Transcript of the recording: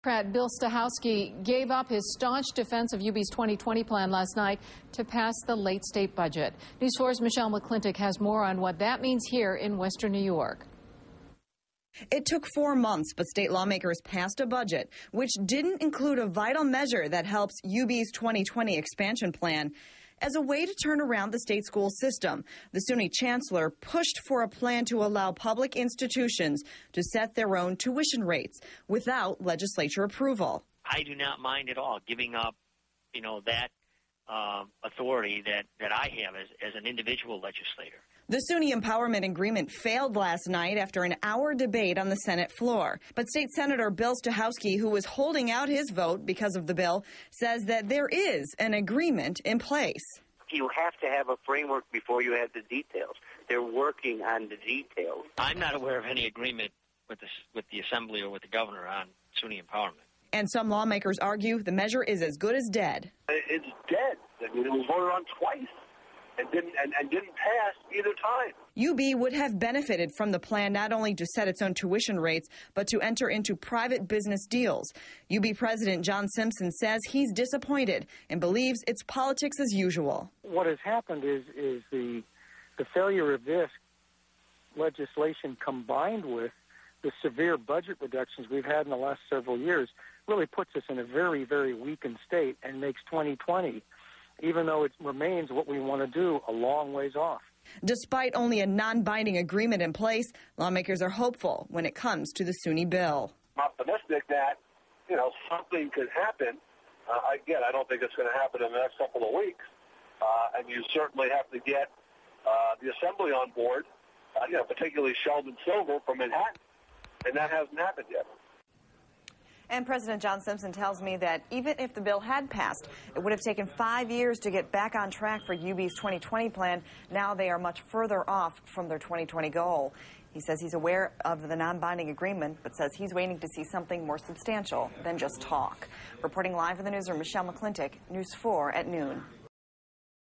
Bill Stachowski gave up his staunch defense of UB's 2020 plan last night to pass the late state budget. News 4's Michelle McClintock has more on what that means here in Western New York. It took 4 months, but state lawmakers passed a budget which didn't include a vital measure that helps UB's 2020 expansion plan. As a way to turn around the state school system, the SUNY chancellor pushed for a plan to allow public institutions to set their own tuition rates without legislature approval. I do not mind at all giving up, that authority that I have as an individual legislator. The SUNY Empowerment Agreement failed last night after an hour debate on the Senate floor. But State Senator Bill Stachowski, who was holding out his vote because of the bill, says that there is an agreement in place. You have to have a framework before you have the details. They're working on the details. I'm not aware of any agreement with the Assembly or with the governor on SUNY empowerment. And some lawmakers argue the measure is as good as dead. It's dead. I mean, it was voted on twice. And didn't pass either time. UB would have benefited from the plan not only to set its own tuition rates, but to enter into private business deals. UB President John Simpson says he's disappointed and believes it's politics as usual. What has happened is the failure of this legislation combined with the severe budget reductions we've had in the last several years really puts us in a very, very weakened state and makes 2020, even though it remains what we want to do, a long ways off. Despite only a non-binding agreement in place, lawmakers are hopeful when it comes to the SUNY bill. I'm optimistic that, something could happen. Again, I don't think it's going to happen in the next couple of weeks. And you certainly have to get the Assembly on board, particularly Sheldon Silver from Manhattan. And that hasn't happened yet. And President John Simpson tells me that even if the bill had passed, it would have taken 5 years to get back on track for UB's 2020 plan. Now they are much further off from their 2020 goal. He says he's aware of the non-binding agreement, but says he's waiting to see something more substantial than just talk. Reporting live in the newsroom, Michelle McClintock, News 4 at noon.